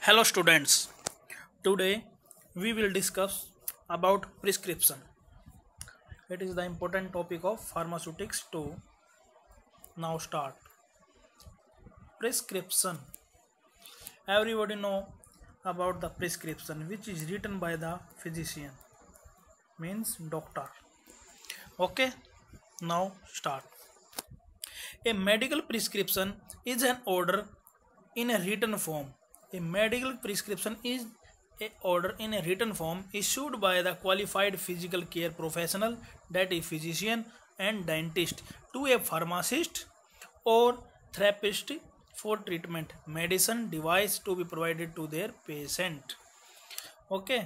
Hello students, today we will discuss about prescription. It is the important topic of pharmaceutics too. Now start. Prescription. Everybody know about the prescription which is written by the physician, means doctor. Okay, now start. A medical prescription is an order in a written form. A medical prescription is a order in a written form issued by the qualified physical care professional, that is physician and dentist, to a pharmacist or therapist for treatment, medicine, device to be provided to their patient. Okay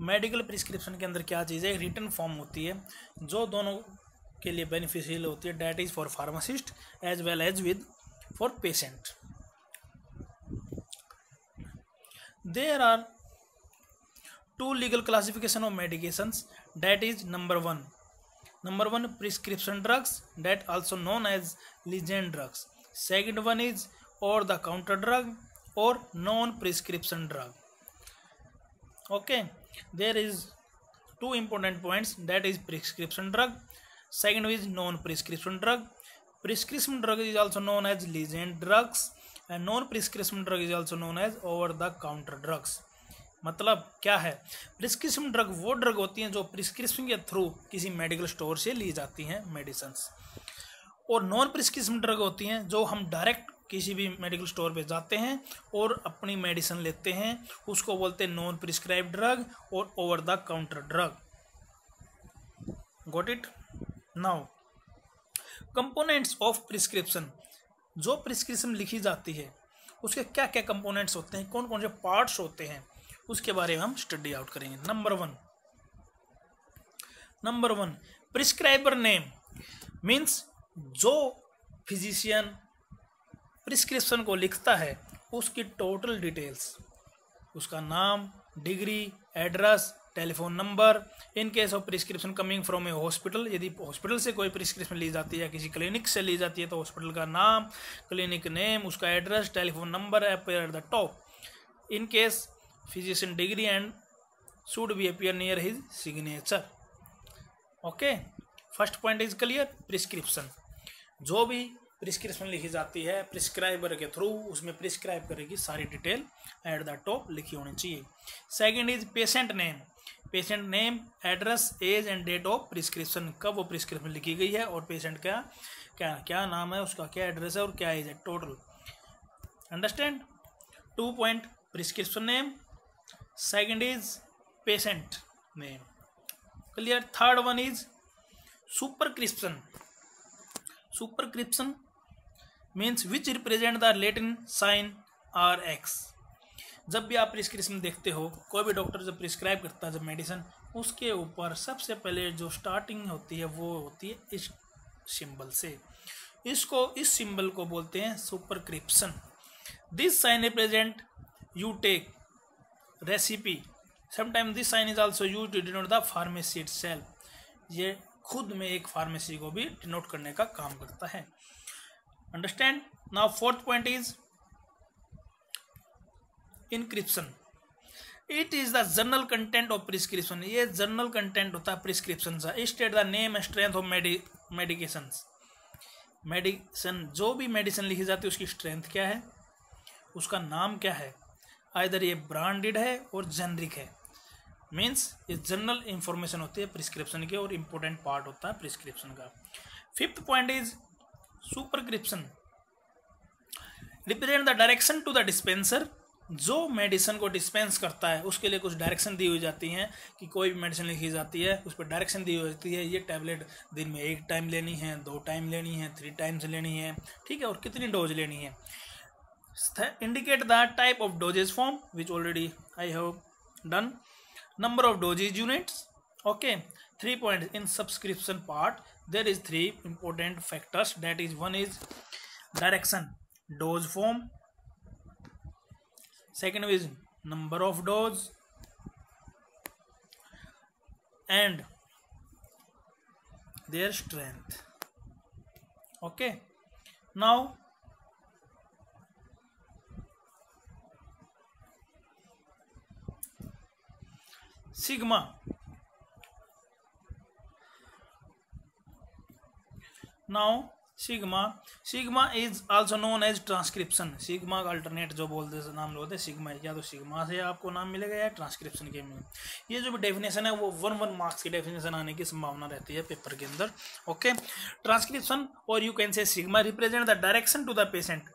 medical prescription के अंदर क्या चीज़ है, written form होती है जो दोनों के लिए बेनिफिशियल होती है, that is for pharmacist as well as with for patient. There are two legal classification of medications, that is number one prescription drugs, that also known as legend drugs. Second one is over the counter drug or non prescription drug. Okay, there is two important points, that is prescription drug, second is non prescription drug. Prescription drug is also known as legend drugs and non prescription drug is also known as over the counter drugs. मतलब क्या है, prescription drug वो drug होती हैं जो prescription के through किसी medical store से ली जाती हैं मेडिसिन, और नॉन प्रिस्क्रिप्शन ड्रग होती हैं जो हम डायरेक्ट किसी भी मेडिकल स्टोर पे जाते हैं और अपनी मेडिसिन लेते हैं, उसको बोलते हैं नॉन प्रिस्क्राइब ड्रग और over the counter drug. Got it. Now components of prescription. जो प्रिस्क्रिप्शन लिखी जाती है उसके क्या क्या कंपोनेंट्स होते हैं, कौन कौन से पार्ट्स होते हैं, उसके बारे में हम स्टडी आउट करेंगे. Number one prescriber name, means जो फिजिशियन प्रिस्क्रिप्शन को लिखता है उसकी टोटल डिटेल्स, उसका नाम, degree, address, telephone number. In case of prescription coming from A hospital, यदि हॉस्पिटल से कोई प्रिस्क्रिप्शन ली जाती है, किसी क्लिनिक से ली जाती है, तो हॉस्पिटल का नाम, क्लिनिक नेम, उसका address, telephone number appear at the top. In case physician degree and should be appear near his signature. Okay, first point is clear. Prescription, जो भी प्रिस्क्रिप्शन लिखी जाती है प्रिस्क्राइबर के थ्रू, उसमें प्रिस्क्राइब करेगी सारी डिटेल एट द टॉप लिखी होनी चाहिए. Second is patient name. Patient name, address, age and date of prescription, कब वो प्रिस्क्रिप्शन लिखी गई है और पेशेंट का क्या नाम है, उसका क्या एड्रेस है और क्या एज है, total. Understand. 2 point prescription name, second is patient name. Clear. Third one is superscription. Superscription means which represent the Latin sign RX. जब भी आप प्रिस्क्रिप्शन देखते हो, कोई भी डॉक्टर जब प्रिस्क्राइब करता है जब मेडिसिन, उसके ऊपर सबसे पहले जो स्टार्टिंग होती है वो होती है इस सिंबल से. इस सिंबल को बोलते हैं superscription. This sign represent you take recipe. Sometime this sign is also used to denote the pharmacy itself. ये खुद में एक फार्मेसी को भी डिनोट करने का काम करता है. Understand. Now fourth point is inscription. It is the general content of prescription. ये जर्नल कंटेंट होता है प्रिस्क्रिप्शन का. State the name and strength of medication. Medicine, जो भी मेडिसिन लिखी जाती है उसकी स्ट्रेंथ क्या है, उसका नाम क्या है, आइदर ये ब्रांडेड है और जेनरिक है. मीन्स ये जनरल इंफॉर्मेशन होती है प्रिस्क्रिप्शन की और इम्पोर्टेंट पार्ट होता है प्रिस्क्रिप्शन का. Fifth point is superscription. Represent the direction to the dispenser. जो मेडिसिन को डिस्पेंस करता है उसके लिए कुछ डायरेक्शन दी हुई जाती हैं कि कोई भी मेडिसिन लिखी जाती है उस पर डायरेक्शन दी हुई जाती है, ये टैबलेट दिन में 1 टाइम लेनी है, 2 टाइम लेनी है, 3 टाइम्स लेनी है, ठीक है, और कितनी डोज लेनी है. Indicate the type of dosages form which already I have done. Number of dosage units. Okay, 3 points in subscription part. There is 3 important factors, that is one is direction, dose form, second is number of dose and their strength. Okay, now sigma. Now sigma is also known as transcription. Sigma का alternate जो बोलते नाम होते हैं sigma, या तो sigma से आपको नाम मिलेगा या ट्रांसक्रिप्शन के में। ये जो भी डेफिनेशन है वो 1 मार्क्स की डेफिनेशन आने की संभावना रहती है पेपर के अंदर। ओके, ट्रांसक्रिप्शन और you can say sigma represent the direction to the patient.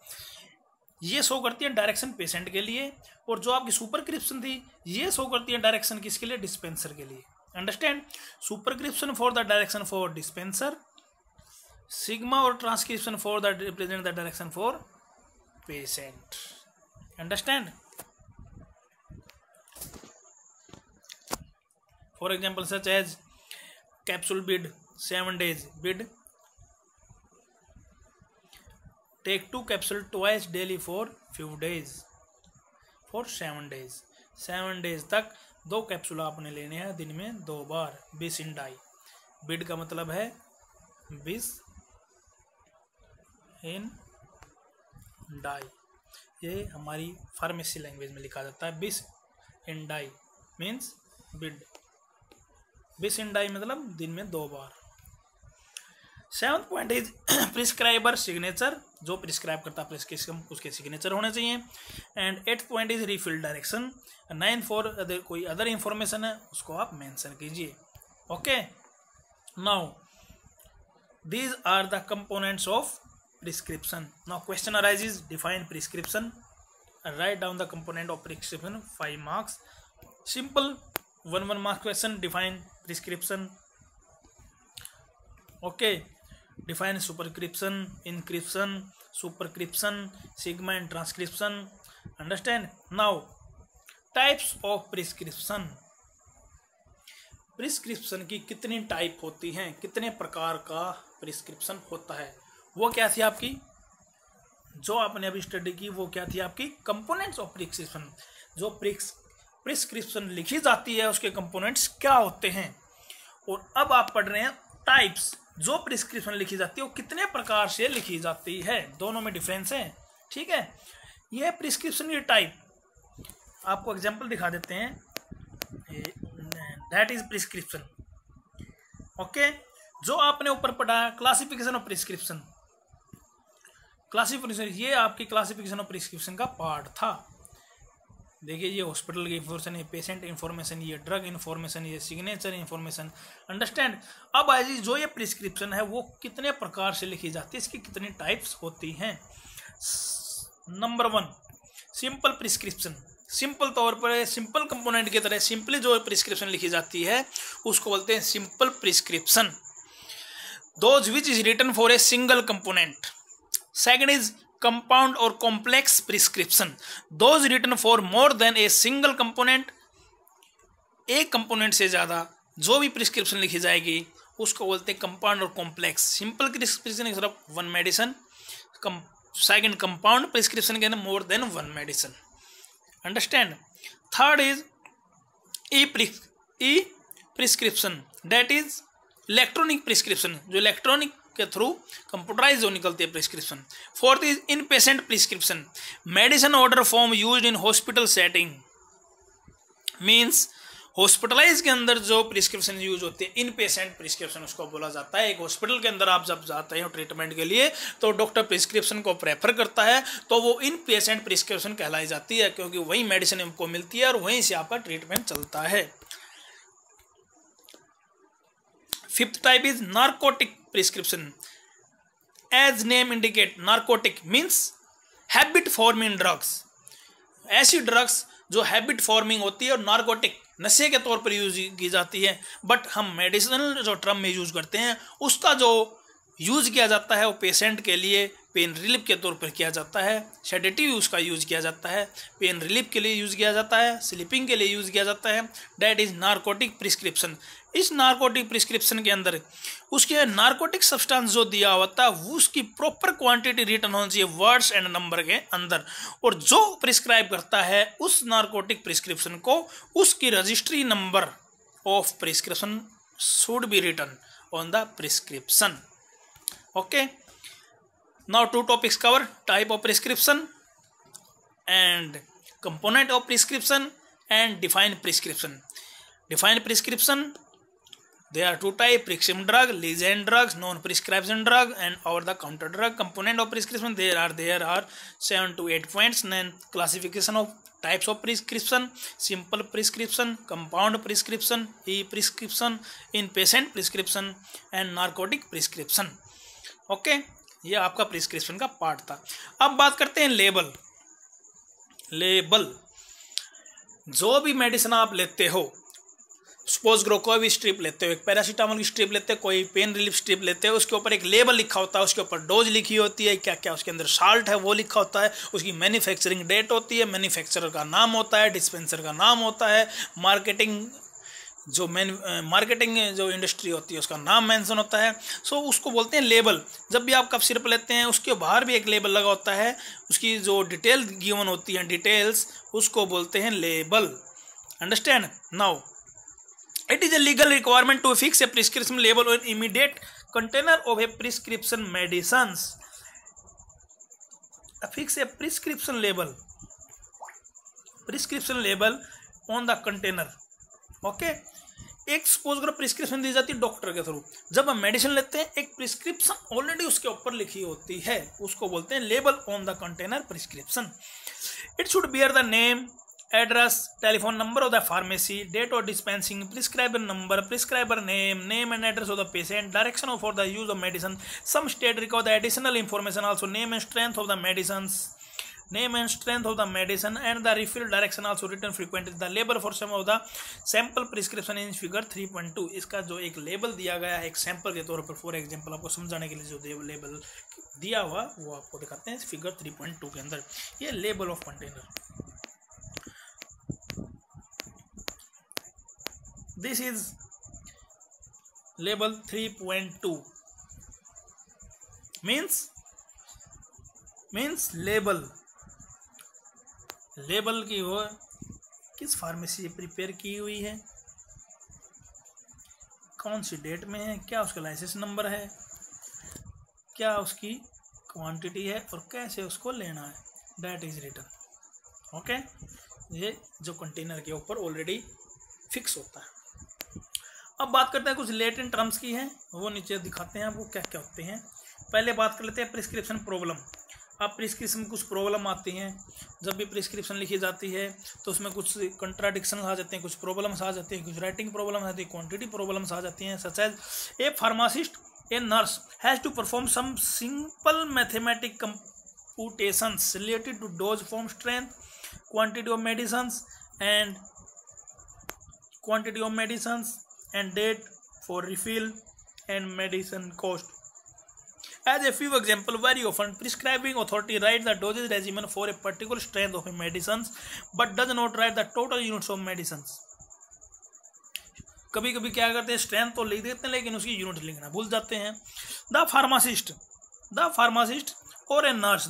ये शो करती है डायरेक्शन पेशेंट के लिए, और जो आपकी सुपरक्रिप्शन थी ये शो करती है डायरेक्शन किसके लिए, डिस्पेंसर के लिए। Understand, superscription for the direction for dispenser, signa और transcription for the represent the direction for patient. Understand. For example such as capsule bid 7 days bid, take 2 capsule twice daily for few days, for 7 days। 7 days तक 2 capsule आपने लेने हैं दिन में 2 बार। बिस in die, bid का मतलब है बिस इन डाई, ये हमारी फार्मेसी लैंग्वेज में लिखा जाता है। बिस in die means bid, bis in die मतलब दिन में 2 बार। 7th point is prescriber signature, जो प्रिस्क्राइब करता है प्रिस्क्रिप्शन उसके सिग्नेचर होने चाहिए। And 8th point is refill direction. 9 for कोई अदर इंफॉर्मेशन है उसको आप मेंशन कीजिए। Okay, now these are the components of prescription. Now question arises, define prescription, write down the component of prescription, 5 marks. Simple 1 mark question, define prescription. Okay, define superscription, inscription, superscription, sigma and transcription. Understand? Now types of prescription. Prescription की कितनी type होती हैं, कितने प्रकार का prescription होता है, वो क्या थी आपकी जो आपने अभी स्टडी की, वो क्या थी आपकी कंपोनेंट्स ऑफ प्रिस्क्रिप्शन। जो प्रिस्क्रिप्शन लिखी जाती है उसके कंपोनेंट्स क्या होते हैं। और अब आप पढ़ रहे हैं टाइप्स, जो प्रिस्क्रिप्शन लिखी जाती है वो कितने प्रकार से लिखी जाती है, दोनों में डिफरेंस है। ठीक है, ये प्रिस्क्रिप्शन की टाइप आपको एग्जाम्पल दिखा देते हैं। That is prescription. ओके, जो आपने ऊपर पढ़ा क्लासिफिकेशन ऑफ प्रिस्क्रिप्शन, क्लासिफिकेशन ये आपकी क्लासिफिकेशन ऑफ प्रिस्क्रिप्शन का पार्ट था। देखिए ये हॉस्पिटल की इंफॉर्मेशन, ये पेशेंट इंफॉर्मेशन, ये ड्रग इंफॉर्मेशन, ये सिग्नेचर इंफॉर्मेशन। अंडरस्टैंड। अब आज जो ये प्रिस्क्रिप्शन है वो कितने प्रकार से लिखी जाती है, इसकी कितनी टाइप्स होती हैं। Number 1 simple prescription. सिंपल तौर पर सिंपल कंपोनेंट की तरह सिंपली जो प्रिस्क्रिप्शन लिखी जाती है उसको बोलते हैं simple prescription. Those which is written for a single component. Second is compound और complex prescription. Those written for more than a single component. एक कंपोनेंट से ज़्यादा जो भी प्रिस्क्रिप्शन लिखी जाएगी उसको बोलते हैं कंपाउंड और कॉम्प्लेक्स। सिंपल प्रिस्क्रिप्शन सिर्फ 1 मेडिसिन, सेकंड कंपाउंड प्रिस्क्रिप्शन के अंदर more than 1 medicine. Understand. Third is E prescription, that is electronic prescription, जो इलेक्ट्रॉनिक के थ्रू कंप्यूटराइज जो निकलती है prescription. Fourth is inpatient prescription, medicine order form used in hospital setting, means hospitalise के अंदर जो प्रिस्क्रिप्शन यूज होती है इन पेशेंट प्रिस्क्रिप्शन उसको बोला जाता है। एक हॉस्पिटल के अंदर आप जब जाते हैं ट्रीटमेंट के लिए तो डॉक्टर प्रिस्क्रिप्शन को प्रेफर करता है तो वो इन पेशेंट प्रिस्क्रिप्शन कहलाई जाती है, क्योंकि वही मेडिसिन हमको मिलती है और वहीं से आपका ट्रीटमेंट चलता है। Fifth type is narcotic prescription. As name indicate, narcotic means habit forming drugs. ऐसी ड्रग्स जो हैबिट फॉर्मिंग होती है और नार्कोटिक नशे के तौर पर यूज की जाती है, बट हम मेडिसिनल जो टर्म में यूज करते हैं उसका जो यूज किया जाता है वो पेशेंट के लिए पेन रिलीफ के तौर पर किया जाता है। सेडेटिव उसका यूज किया जाता है, पेन रिलीफ के लिए यूज किया जाता है, स्लीपिंग के लिए यूज किया जाता है। That is narcotic prescription. इस नार्कोटिक प्रिस्क्रिप्शन के अंदर उसके नार्कोटिक सब्सटेंस जो दिया होता है उसकी प्रॉपर क्वांटिटी रिटन होनी चाहिए वर्ड्स एंड नंबर के अंदर, और जो प्रिस्क्राइब करता है उस नार्कोटिक प्रिस्क्रिप्शन को उसकी registry number of prescription should be written on the prescription. Okay, now 2 topics cover, type of prescription and component of prescription and define prescription. Defined prescription. There are two types: prescription drug, legend drugs, non-prescription drug, and over-the-counter drug. Component of prescription. There are 7 to 8 points. Then classification of types of prescription: simple prescription, compound prescription, e-prescription, inpatient prescription, and narcotic prescription. Okay, ये आपका prescription का part था। अब बात करते हैं label. Label, जो भी मेडिसिन आप लेते हो, सपोज करो कोई भी स्ट्रिप लेते हो, एक पैरासीटामोल की स्ट्रिप लेते हो, कोई पेन रिलीफ स्ट्रिप लेते हो, उसके ऊपर एक लेबल लिखा होता है, उसके ऊपर डोज लिखी होती है, क्या क्या उसके अंदर साल्ट है वो लिखा होता है, उसकी मैन्युफैक्चरिंग डेट होती है, मैन्युफैक्चरर का नाम होता है, डिस्पेंसर का नाम होता है, मार्केटिंग जो इंडस्ट्री होती है उसका नाम मेंशन होता है। सो उसको बोलते हैं लेबल। जब भी आप कफ सिरप लेते हैं उसके बाहर भी एक लेबल लगा होता है, उसकी जो डिटेल गिवन होती है, डिटेल्स, उसको बोलते हैं label. Understand? Now it is a legal requirement to fix a prescription label on immediate container of a prescription medicines. Fix a prescription label on the container. Okay, एक suppose करो prescription दी जाती है doctor के through. जब हम medicine लेते हैं एक प्रिस्क्रिप्शन ऑलरेडी उसके ऊपर लिखी होती है, उसको बोलते हैं label on the container prescription. It should bear the name, address, telephone number of the pharmacy, date of dispensing, prescriber number, prescriber name, name and address of the patient, direction for the use of medicine. Some state require the additional information also: name and strength of the medicines, and the refill direction also written frequently. The label for some of the sample prescription in figure 3.2. इसका जो एक label दिया गया है एक sample के तौर पर, फॉर एग्जांपल आपको समझाने के लिए जो लेबल दिया हुआ वो आपको दिखाते हैं फिगर 3.2 के अंदर। ये label of container. This is label 3.2 means label की वो किस फार्मेसी से प्रिपेयर की हुई है, कौन सी डेट में है, क्या उसका लाइसेंस नंबर है, क्या उसकी क्वांटिटी है और कैसे उसको लेना है, दैट इज रिटन। ओके, ये जो कंटेनर के ऊपर ऑलरेडी फिक्स होता है। अब बात करते हैं कुछ लेटेंट टर्म्स की है, वो नीचे दिखाते हैं वो क्या क्या होते हैं। पहले बात कर लेते हैं प्रिस्क्रिप्शन प्रॉब्लम। अब प्रिस्क्रिप्शन कुछ प्रॉब्लम आती हैं, जब भी प्रिस्क्रिप्शन लिखी जाती है तो उसमें कुछ कंट्राडिक्शन आ जाते हैं, कुछ प्रॉब्लम्स आ जाती हैं, कुछ राइटिंग प्रॉब्लम आती है, क्वांटिटी प्रॉब्लम्स आ जाती हैं। Such as a pharmacist, a nurse has to perform some simple mathematic computations related to dose, form, strength, quantity of medicines and date for refill and medicine cost. As a few example, very often prescribing authority write the dosage regimen for a particular strength of medicines but does not write the total units of medicines. कभी कभी क्या करते हैं, strength तो लिख देते हैं लेकिन उसकी यूनिट लिखना भूल जाते हैं। द फार्मासिस्ट और a nurse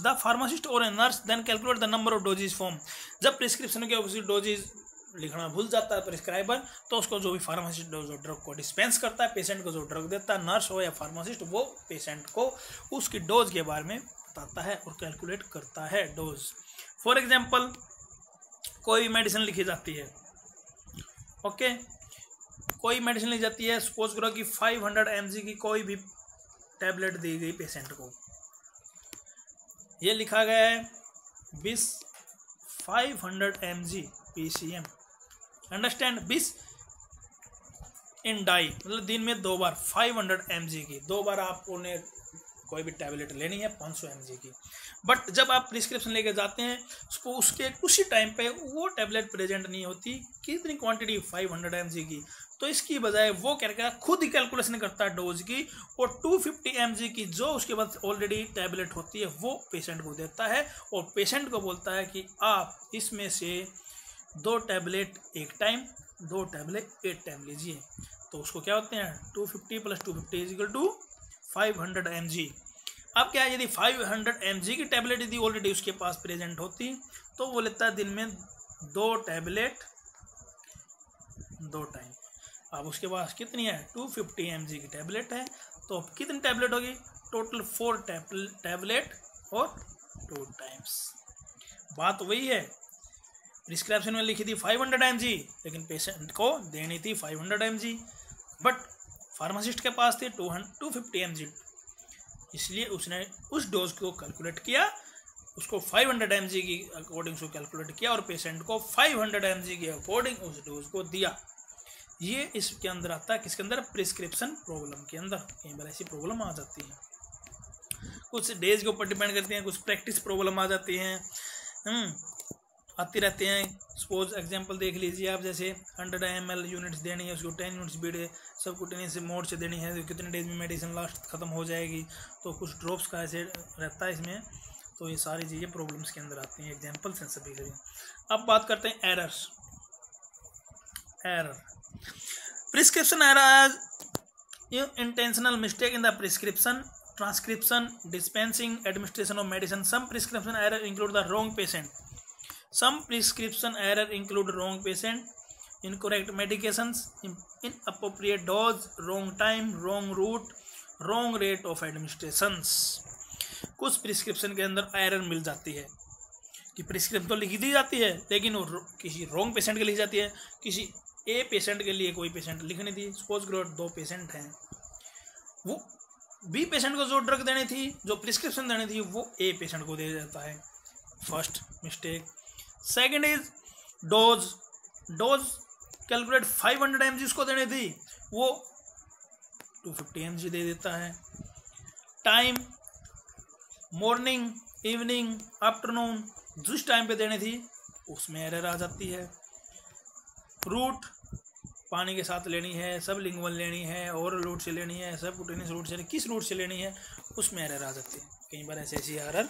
then calculate the number of dosages form. जब प्रिस्क्रिप्शन के उसी डोजेज लिखना भूल जाता है प्रिस्क्राइबर, तो उसको जो भी फार्मासिस्ट जो ड्रग को डिस्पेंस करता है, पेशेंट को जो ड्रग देता है, नर्स हो या फार्मासिस्ट, वो पेशेंट को उसकी डोज के बारे में बताता है और कैलकुलेट करता है डोज। फॉर एग्जांपल कोई भी मेडिसिन लिखी जाती है, ओके, कोई मेडिसिन लिखी जाती है, सपोज करो कि 500 mg की कोई भी टैबलेट दी गई पेशेंट को, ये लिखा गया है 500 mg PCM। अंडरस्टैंड? 20 इन डाई, मतलब दिन में 2 बार 500 mg की, 2 बार आपको कोई भी टैबलेट लेनी है 500 mg की। बट जब आप प्रिस्क्रिप्शन लेके जाते हैं उसके उसी टाइम पे वो टैबलेट प्रेजेंट नहीं होती, कितनी क्वांटिटी 500 mg की, तो इसकी बजाय वो क्या करता है, खुद ही कैलकुलेशन करता है डोज की, और 250 mg की जो उसके बाद ऑलरेडी टैबलेट होती है वो पेशेंट को देता है और पेशेंट को बोलता है कि आप इसमें से 2 टैबलेट एक टाइम, 2 टैबलेट एक टाइम लीजिए। तो उसको क्या होते हैं, 250 + 250 = 500 mg। अब क्या है, यदि 500 mg की टैबलेट यदि ऑलरेडी उसके पास प्रेजेंट होती तो वो लेता है दिन में 2 टैबलेट 2 टाइम। अब उसके पास कितनी है, 250 mg की टैबलेट है, तो कितनी टैबलेट होगी, टोटल 4 टैबलेट और 2 टाइम्स। बात वही है, प्रिस्क्रिप्शन में लिखी थी 500 mg, लेकिन पेशेंट को देनी थी 500 mg, बट फार्मासिस्ट के पास थी 250 mg, इसलिए उसने उस डोज को कैलकुलेट किया, उसको 500 mg की अकॉर्डिंग से कैलकुलेट किया और पेशेंट को 500 mg के अकॉर्डिंग उस डोज को दिया। ये इसके अंदर आता है, किसके अंदर? प्रिस्क्रिप्शन प्रॉब्लम के अंदर। कई बार ऐसी प्रॉब्लम आ जाती है, कुछ डेज के ऊपर डिपेंड करती हैं, कुछ प्रैक्टिस प्रॉब्लम आ जाती हैं, आती रहते हैं। सपोज एग्जांपल देख लीजिए आप, जैसे 100 ml यूनिट्स देनी है, उसको 10 यूनिट्स बीडे सबकुटेनियस मोड से देनी है, तो कितने डेज में मेडिसिन लास्ट खत्म हो जाएगी, तो कुछ ड्रॉप्स का ऐसे रहता है इसमें। तो ये सारी चीज़ें प्रॉब्लम्स के अंदर आती हैं, एग्जाम्पल्स हैं सभी सभी। अब बात करते हैं errors. Error, prescription error as intentional mistake in the prescription, transcription, dispensing, administration of medicine. Some prescription error include the wrong patient. Some prescription error include wrong patient, incorrect medications, inappropriate dose, wrong time, wrong route, wrong rate of administrations. कुछ prescription के अंदर error मिल जाती है कि prescription तो लिखी दी जाती है, लेकिन वो किसी रॉन्ग पेशेंट के लिखी जाती है, किसी ए पेशेंट के लिए कोई पेशेंट लिख नहीं दी। सपोज करो 2 पेशेंट हैं, वो बी पेशेंट को जो ड्रग देनी थी, जो प्रिस्क्रिप्शन देनी थी, वो ए पेशेंट को दे जाता है। First mistake. Second is dose. Dose calculate 500 mg उसको देनी थी, वो 250 mg दे देता है। टाइम मॉर्निंग, इवनिंग, आफ्टरनून, जिस टाइम पे देनी थी उसमें एरर आ जाती है। रूट, पानी के साथ लेनी है, सब लिंगुअल लेनी है, ओरल रूट से लेनी है, सब कुटेनियस रूट से, किस रूट से लेनी है, उसमें एरर आ जाती है। कई बार ऐसी एरर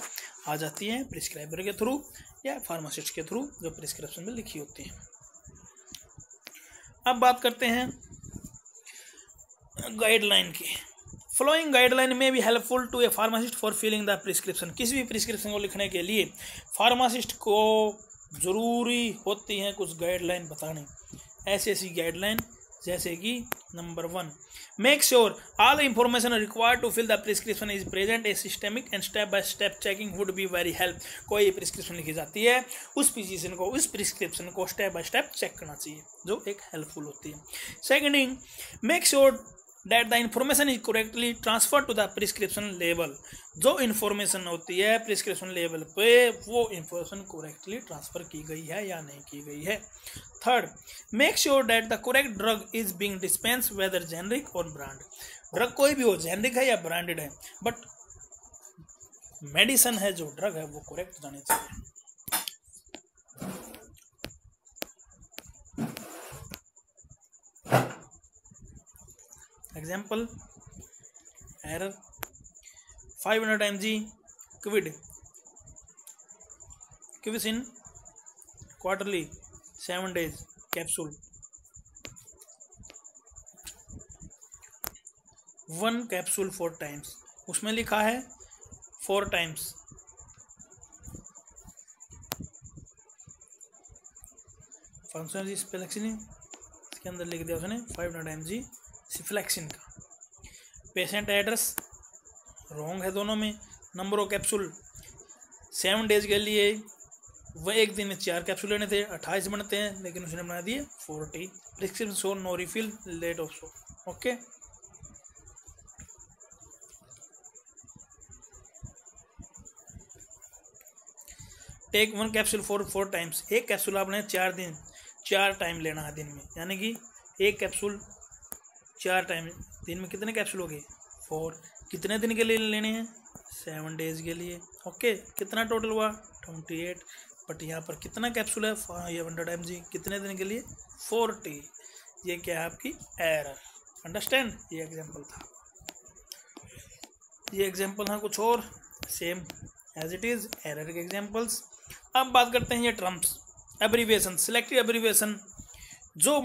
आ जाती है प्रिस्क्राइबर के थ्रू या फार्मासिस्ट के थ्रू, जो प्रिस्क्रिप्शन में लिखी होती है। अब बात करते हैं गाइडलाइन की। फॉलोइंग गाइडलाइन में भी helpful to a pharmacist for filling the prescription. किसी भी प्रिस्क्रिप्शन को लिखने के लिए फार्मासिस्ट को ज़रूरी होती हैं कुछ गाइडलाइन बतानी। ऐसी गाइडलाइन जैसे कि number 1, make sure all information required to fill the prescription is present. A systemic and step by step checking would be very help. कोई प्रिस्क्रिप्शन लिखी जाती है, उस प्रिस्क्रिप्शन को स्टेप बाय स्टेप चेक करना चाहिए, जो एक हेल्पफुल होती है। Second, make sure that the information is correctly transfer to the prescription level. जो इन्फॉर्मेशन होती है प्रिस्क्रिप्शन लेवल पे, वो इन्फॉर्मेशन करेक्टली ट्रांसफर की गई है या नहीं की गई है। Third, make sure that the correct drug is being dispense whether generic और ब्रांड। ड्रग कोई भी हो, जेनरिक है या ब्रांडेड है, बट मेडिसिन है जो ड्रग है वो करेक्ट जानी चाहिए। Example error 500 mg क्विसिन quarterly 7 days capsule, 1 capsule 4 times, उसमें लिखा है 4 times। फंक्शन सिफ्लेक्सिन, इसके अंदर लिख दिया उसने 500 mg सिफ्लेक्सिन का। पेशेंट एड्रेस रॉन्ग है दोनों में। नंबर ऑफ कैप्सूल 7 days के लिए, वह एक दिन में 4 कैप्सूल लेने थे, 28 बनते हैं, लेकिन उसने बना दिए 40। Prescription show no refill let of show. Okay, take 1 capsule 4 times। एक कैप्सूल आपने 4 टाइम लेना है दिन में, यानी कि एक कैप्सूल 4 टाइम। दिन में कितने कैप्सूल हो गए? 4। कितने दिन के लिए लेने हैं? 7 days के लिए। ओके, कितना टोटल हुआ? 28। बट यहाँ पर कितना कैप्सूल है? 500 mg। कितने दिन के लिए? 40। ये क्या है? आपकी एरर। अंडरस्टैंड? ये एग्जाम्पल था, ये एग्जाम्पल है कुछ और same as it is error के एग्जाम्पल्स। अब बात करते हैं ये टर्म्स, एब्रीविएशन, सिलेक्टिव एब्रीविएशन। जो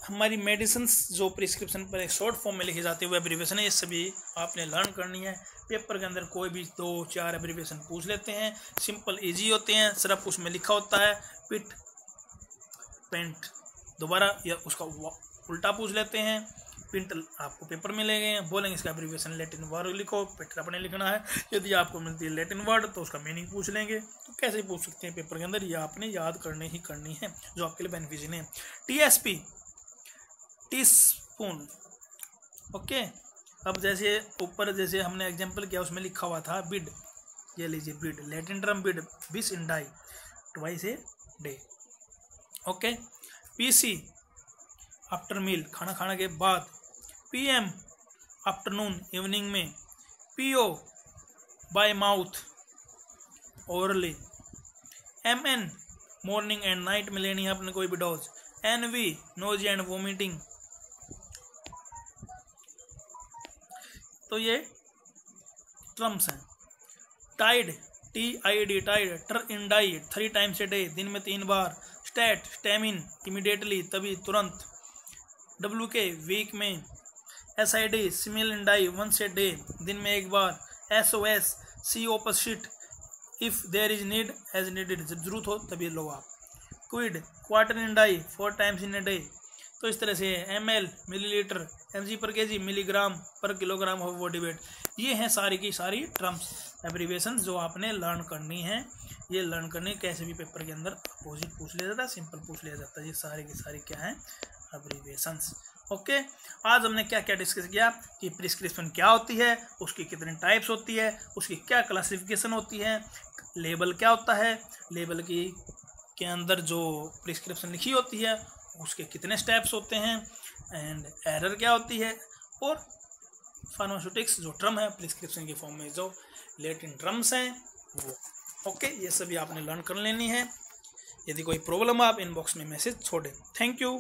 हमारी मेडिसिन्स जो प्रिस्क्रिप्शन पर एक शॉर्ट फॉर्म में लिखी जाती है वो एब्रीविएशन है। ये सभी आपने लर्न करनी है। पेपर के अंदर कोई भी 2-4 एब्रीविएशन पूछ लेते हैं, सिंपल इजी होते हैं। सिर्फ उसमें लिखा होता है पिट पेंट, दोबारा या उसका उल्टा पूछ लेते हैं। प्रिंट आपको पेपर मिलेंगे, बोलेंगे इसका एब्रीविएशन लैटिन वर्ड लिखो, फिर अपने लिखना है। यदि आपको मिलती है लैटिन वर्ड तो उसका मीनिंग पूछ लेंगे, तो कैसे पूछ सकते हैं पेपर के अंदर, ये आपने याद करनी है जो आपके लिए बेनिफिशियल है। TSP tea spoon, okay. अब जैसे ऊपर जैसे हमने एग्जाम्पल किया उसमें लिखा हुआ था बिड, ये लीजिए bid, Latin term bid, bis in die, twice a day, okay. PC after meal, खाना खाने के बाद। PM आफ्टरनून, इवनिंग में। PO बाय माउथ, ओरली। MN मॉर्निंग एंड नाइट में लेनी है अपने कोई भी dose. NV nausea and vomiting. तो ये टर्म्स हैं। Tid, TID tid, ter in die 3 times a day, दिन में 3 बार। स्टैट स्टैमिन, इमीडिएटली तभी तुरंत। WK वीक में। SID semel in die, once a day, दिन में 1 बार। SOS सी ऑपोजिट, if there is need as needed, जब जरूरत हो तभी लो आप। Qid quarter in die 4 times in a day. तो इस तरह से ml मिलीलीटर, mg पर kg मिलीग्राम पर किलोग्राम ऑफ बॉडी वेट, ये हैं सारी की सारी टर्म्स एब्रीविएशन जो आपने लर्न करनी है। ये लर्न करनी कैसे भी पेपर के अंदर अपोजिट पूछ लिया जाता है, सिंपल पूछ लिया जाता है, ये सारी की सारी क्या है एब्रीविएशंस, ओके। आज हमने क्या क्या डिस्कस किया कि प्रिस्क्रिप्शन क्या होती है, उसकी कितनी टाइप्स होती है, उसकी क्या क्लासिफिकेशन होती है, लेबल क्या होता है, लेबल की के अंदर जो प्रिस्क्रिप्शन लिखी होती है उसके कितने स्टेप्स होते हैं, एंड एरर क्या होती है, और फार्मास्यूटिक्स जो टर्म है प्रिस्क्रिप्शन के फॉर्म में जो लैटिन टर्म्स हैं वो, ओके। ये सभी आपने लर्न कर लेनी है। यदि कोई प्रॉब्लम आप इनबॉक्स में मैसेज छोड़ें। Thank you.